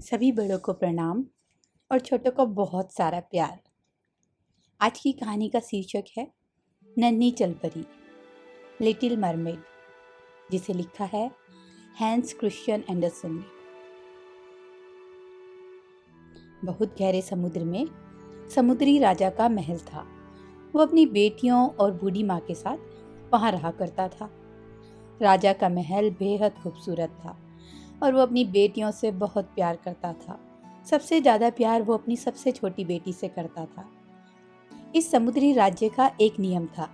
सभी बड़ों को प्रणाम और छोटों को बहुत सारा प्यार। आज की कहानी का शीर्षक है नन्ही जलपरी, लिटिल मरमेड, जिसे लिखा है हैंस क्रिश्चियन एंडरसन ने। बहुत गहरे समुद्र में समुद्री राजा का महल था। वो अपनी बेटियों और बूढ़ी माँ के साथ वहाँ रहा करता था। राजा का महल बेहद खूबसूरत था और वो अपनी बेटियों से बहुत प्यार करता था। सबसे ज़्यादा प्यार वो अपनी सबसे छोटी बेटी से करता था। इस समुद्री राज्य का एक नियम था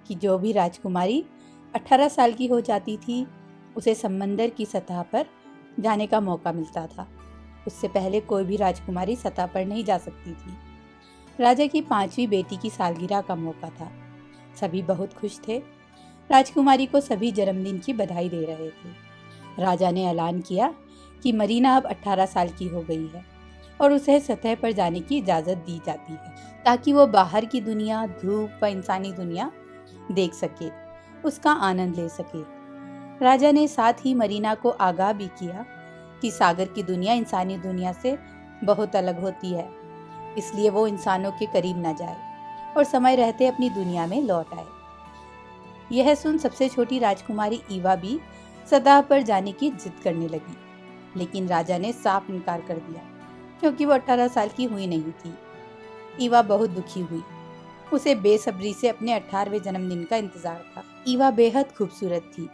कि जो भी राजकुमारी 18 साल की हो जाती थी, उसे समंदर की सतह पर जाने का मौका मिलता था। उससे पहले कोई भी राजकुमारी सतह पर नहीं जा सकती थी। राजा की 5वीं बेटी की सालगिरह का मौका था। सभी बहुत खुश थे। राजकुमारी को सभी जन्मदिन की बधाई दे रहे थे। राजा ने ऐलान किया कि मरीना अब 18 साल की हो गई है और उसे सतह पर जाने की इजाज़त दी जाती है ताकि वो बाहर की दुनिया, धूप व इंसानी दुनिया देख सके, उसका आनंद ले सके। राजा ने साथ ही मरीना को आगाह भी किया कि सागर की दुनिया इंसानी दुनिया से बहुत अलग होती है, इसलिए वो इंसानों के करीब न जाए और समय रहते अपनी दुनिया में लौट आए। यह सुन सबसे छोटी राजकुमारी ईवा भी सतह पर जाने की जिद करने लगी, लेकिन राजा ने साफ इनकार कर दिया क्योंकि वो 18 साल की हुई नहीं थी। ईवा बहुत दुखी हुई। उसे बेसब्री से अपने 18वें जन्मदिन का इंतजार था। ईवा बेहद खूबसूरत थी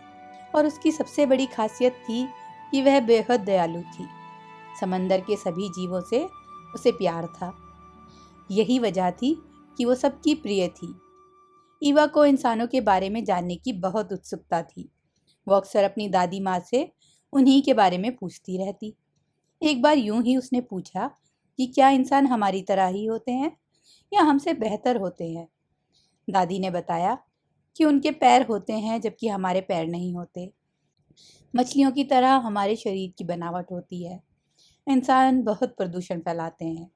और उसकी सबसे बड़ी खासियत थी कि वह बेहद दयालु थी। समंदर के सभी जीवों से उसे प्यार था। यही वजह थी कि वो सबकी प्रिय थी। ईवा को इंसानों के बारे में जानने की बहुत उत्सुकता थी। वो अक्सर अपनी दादी माँ से उन्हीं के बारे में पूछती रहती। एक बार यूं ही उसने पूछा कि क्या इंसान हमारी तरह ही होते हैं या हमसे बेहतर होते हैं। दादी ने बताया कि उनके पैर होते हैं जबकि हमारे पैर नहीं होते। मछलियों की तरह हमारे शरीर की बनावट होती है। इंसान बहुत प्रदूषण फैलाते हैं,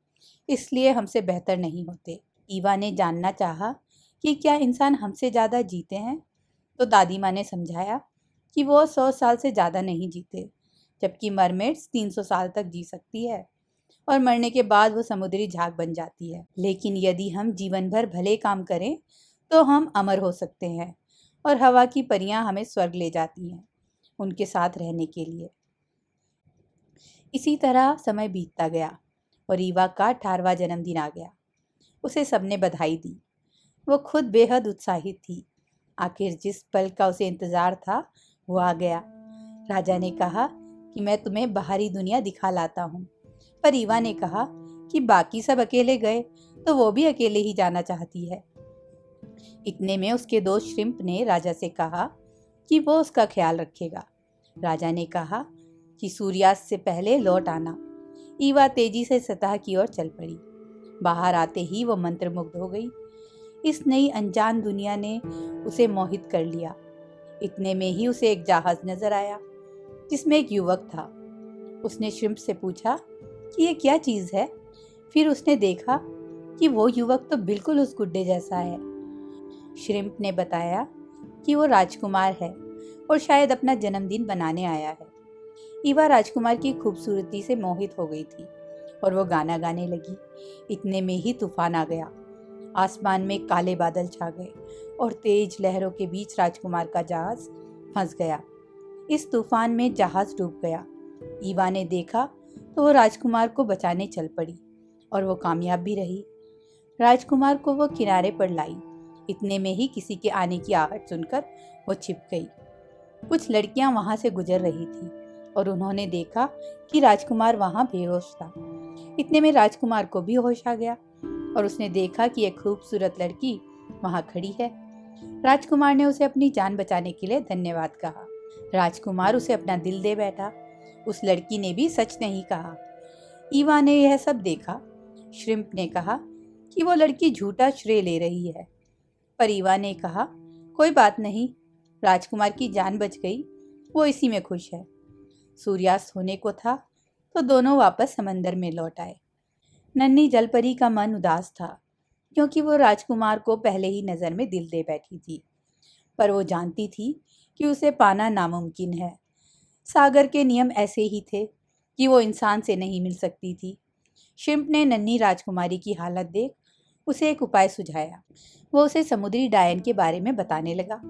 इसलिए हमसे बेहतर नहीं होते। ईवा ने जानना चाहा कि क्या इंसान हमसे ज़्यादा जीते हैं, तो दादी माँ ने समझाया कि वो 100 साल से ज़्यादा नहीं जीते, जबकि मरमेड्स 300 साल तक जी सकती है और मरने के बाद वो समुद्री झाग बन जाती है। लेकिन यदि हम जीवन भर भले काम करें तो हम अमर हो सकते हैं और हवा की परियां हमें स्वर्ग ले जाती हैं उनके साथ रहने के लिए। इसी तरह समय बीतता गया और ईवा का 18वां जन्मदिन आ गया। उसे सबने बधाई दी। वो खुद बेहद उत्साहित थी। आखिर जिस पल का उसे इंतजार था वो आ गया। राजा ने कहा कि मैं तुम्हें बाहरी दुनिया दिखा लाता हूँ, पर ईवा ने कहा कि बाकी सब अकेले गए तो वो भी अकेले ही जाना चाहती है। इतने में उसके दोस्त श्रिम्प ने राजा से कहा कि वो उसका ख्याल रखेगा। राजा ने कहा कि सूर्यास्त से पहले लौट आना। ईवा तेजी से सतह की ओर चल पड़ी। बाहर आते ही वो मंत्रमुग्ध हो गई। इस नई अनजान दुनिया ने उसे मोहित कर लिया। इतने में ही उसे एक जहाज नजर आया जिसमें एक युवक था। उसने श्रिम्प से पूछा कि ये क्या चीज है। फिर उसने देखा कि वो युवक तो बिल्कुल उस गुड्डे जैसा है। श्रिम्प ने बताया कि वो राजकुमार है और शायद अपना जन्मदिन बनाने आया है। ईवा राजकुमार की खूबसूरती से मोहित हो गई थी और वो गाना गाने लगी। इतने में ही तूफान आ गया। आसमान में काले बादल छा गए और तेज लहरों के बीच राजकुमार का जहाज फंस गया। इस तूफान में जहाज डूब गया। ईवा ने देखा तो वो राजकुमार को बचाने चल पड़ी और वो कामयाब भी रही। राजकुमार को वो किनारे पर लाई। इतने में ही किसी के आने की आहट सुनकर वो छिप गई। कुछ लड़कियां वहां से गुजर रही थी और उन्होंने देखा कि राजकुमार वहां बेहोश था। इतने में राजकुमार को भी होश आ गया और उसने देखा कि एक खूबसूरत लड़की वहां खड़ी है। राजकुमार ने उसे अपनी जान बचाने के लिए धन्यवाद कहा। राजकुमार उसे अपना दिल दे बैठा। उस लड़की ने भी सच नहीं कहा। ईवा ने यह सब देखा। श्रिम्प ने कहा कि वो लड़की झूठा श्रेय ले रही है, पर ईवा ने कहा कोई बात नहीं, राजकुमार की जान बच गई, वो इसी में खुश है। सूर्यास्त होने को था तो दोनों वापस समंदर में लौट आए। नन्ही जलपरी का मन उदास था क्योंकि वो राजकुमार को पहले ही नजर में दिल दे बैठी थी, पर वो जानती थी कि उसे पाना नामुमकिन है। सागर के नियम ऐसे ही थे। कि वो इंसान से नहीं मिल सकती थी। शिम्प ने नन्ही राजकुमारी की हालत देख उसे एक उपाय सुझाया। वो उसे समुद्री डायन के बारे में बताने लगा,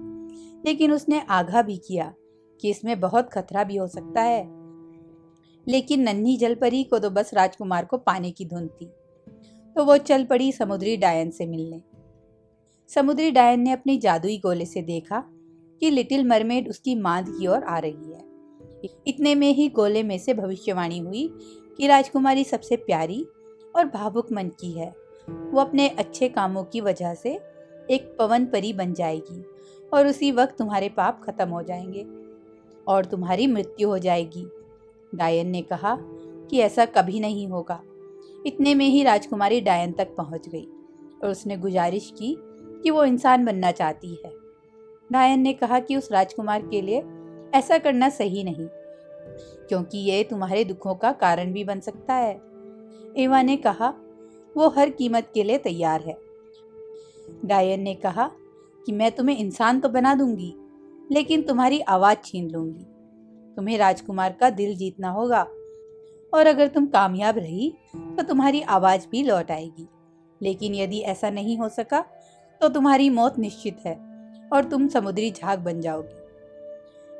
लेकिन उसने आगाह भी किया कि इसमें बहुत खतरा भी हो सकता है। लेकिन नन्ही जलपरी को तो बस राजकुमार को पाने की धुन थी, तो वो चल पड़ी समुद्री डायन से मिलने। समुद्री डायन ने अपनी जादुई गोले से देखा कि लिटिल मरमेड उसकी मांद की ओर आ रही है। इतने में ही गोले में से भविष्यवाणी हुई कि राजकुमारी सबसे प्यारी और भावुक मन की है। वो अपने अच्छे कामों की वजह से एक पवन परी बन जाएगी और उसी वक्त तुम्हारे पाप खत्म हो जाएंगे और तुम्हारी मृत्यु हो जाएगी। डायन ने कहा कि ऐसा कभी नहीं होगा। इतने में ही राजकुमारी डायन तक पहुंच गई और उसने गुजारिश की कि वो इंसान बनना चाहती है। डायन ने कहा कि उस राजकुमार के लिए ऐसा करना सही नहीं, क्योंकि ये तुम्हारे दुखों का कारण भी बन सकता है। एवा ने कहा वो हर कीमत के लिए तैयार है। डायन ने कहा कि मैं तुम्हें इंसान तो बना दूंगी, लेकिन तुम्हारी आवाज छीन लूंगी। तुम्हें राजकुमार का दिल जीतना होगा और अगर तुम कामयाब रही तो तुम्हारी आवाज भी लौट आएगी। लेकिन यदि ऐसा नहीं हो सका तो तुम्हारी मौत निश्चित है और तुम समुद्री झाग बन जाओगी।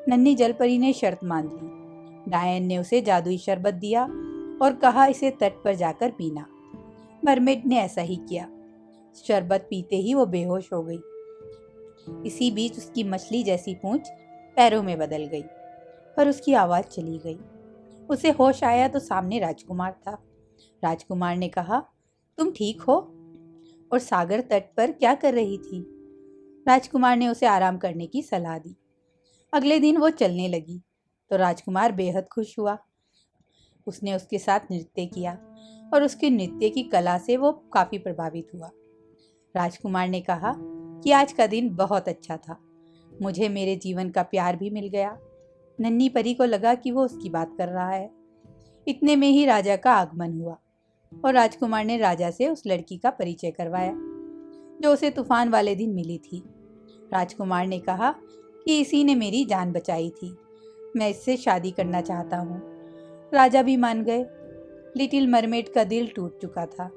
नन्ही जलपरी ने शर्त मान ली। डायन ने उसे जादुई शरबत दिया और कहा इसे तट पर जाकर पीना। मरमेड ने ऐसा ही किया। शरबत पीते ही वो बेहोश हो गई। इसी बीच उसकी मछली जैसी पूंछ पैरों में बदल गई, पर उसकी आवाज चली गई। उसे होश आया तो सामने राजकुमार था। राजकुमार ने कहा, तुम ठीक हो और सागर तट पर क्या कर रही थी? राजकुमार ने उसे आराम करने की सलाह दी। अगले दिन वो चलने लगी तो राजकुमार बेहद खुश हुआ। उसने उसके साथ नृत्य किया और उसके नृत्य की कला से वो काफी प्रभावित हुआ। राजकुमार ने कहा कि आज का दिन बहुत अच्छा था, मुझे मेरे जीवन का प्यार भी मिल गया। नन्ही परी को लगा कि वो उसकी बात कर रहा है। इतने में ही राजा का आगमन हुआ और राजकुमार ने राजा से उस लड़की का परिचय करवाया जो उसे तूफान वाले दिन मिली थी। राजकुमार ने कहा कि इसी ने मेरी जान बचाई थी, मैं इससे शादी करना चाहता हूँ। राजा भी मान गए। लिटिल मरमेड का दिल टूट चुका था।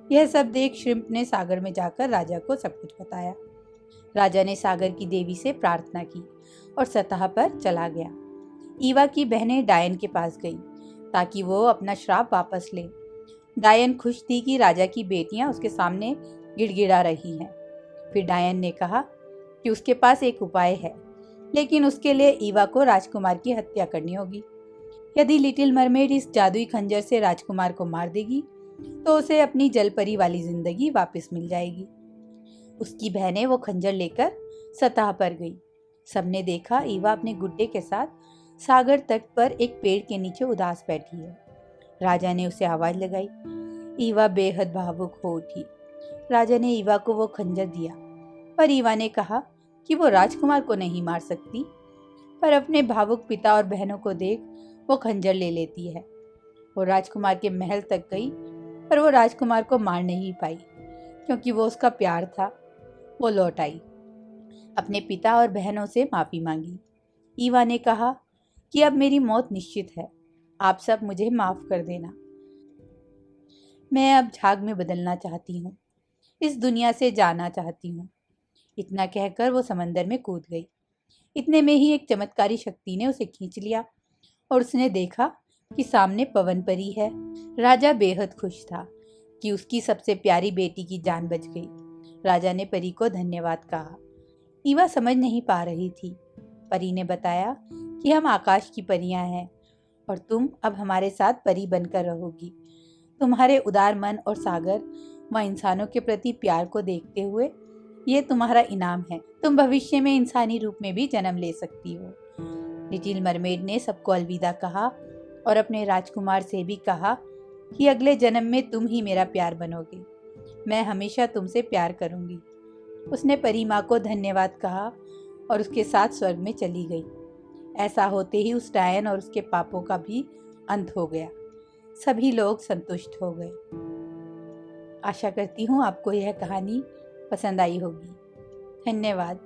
यह सब देख श्रिम्प ने सागर में जाकर राजा को सब कुछ बताया। राजा ने सागर की देवी से प्रार्थना की और सतह पर चला गया। ईवा की बहनें डायन के पास गई ताकि वो अपना श्राप वापस ले। डायन खुश थी कि राजा की बेटियां उसके सामने गिड़गिड़ा रही हैं। फिर डायन ने कहा कि उसके पास एक उपाय है, लेकिन उसके लिए ईवा को राजकुमार की हत्या करनी होगी। यदि लिटिल मरमेड इस जादुई खंजर से राजकुमार को मार देगी तो उसे अपनी जलपरी वाली जिंदगी वापस मिल जाएगी। उसकी बहनें वो खंजर लेकर सतह पर गई। सबने देखा ईवा अपने गुड्डे के साथ सागर तट पर एक पेड़ के नीचे उदास बैठी है। राजा ने उसे आवाज लगाई। ईवा बेहद भावुक हो उठी। राजा ने ईवा को वो खंजर दिया, पर ईवा ने कहा कि वो राजकुमार को नहीं मार सकती, पर अपने भावुक पिता और बहनों को देख वो खंजर ले लेती है। वो राजकुमार के महल तक गई, पर वो राजकुमार को मार नहीं पाई क्योंकि वो उसका प्यार था। वो लौट आई, अपने पिता और बहनों से माफी मांगी। ईवा ने कहा कि अब मेरी मौत निश्चित है, आप सब मुझे माफ कर देना। मैं अब झाग में बदलना चाहती हूँ, इस दुनिया से जाना चाहती हूँ। इतना कहकर वो समंदर में कूद गई। इतने में ही एक चमत्कारी शक्ति ने उसे खींच लिया और उसने देखा कि सामने पवन परी है। राजा बेहद खुश था कि उसकी सबसे प्यारी बेटी की जान बच गई। राजा ने परी को धन्यवाद कहा। ईवा समझ नहीं पा रही थी। परी ने बताया कि हम आकाश की परियां हैं और तुम अब हमारे साथ परी बनकर रहोगी। तुम्हारे उदार मन और सागर व इंसानों के प्रति प्यार को देखते हुए ये तुम्हारा इनाम है। तुम भविष्य में इंसानी रूप में भी जन्म ले सकती हो। लिटिल मरमेड ने सबको अलविदा कहा और अपने राजकुमार से भी कहा कि अगले जन्म में तुम ही मेरा प्यार बनोगे। मैं हमेशा तुमसे प्यार करूंगी। उसने परी माँ को धन्यवाद कहा और उसके साथ स्वर्ग में चली गई। ऐसा होते ही उस डायन और उसके पापों का भी अंत हो गया। सभी लोग संतुष्ट हो गए। आशा करती हूँ आपको यह कहानी पसंद आई होगी। धन्यवाद।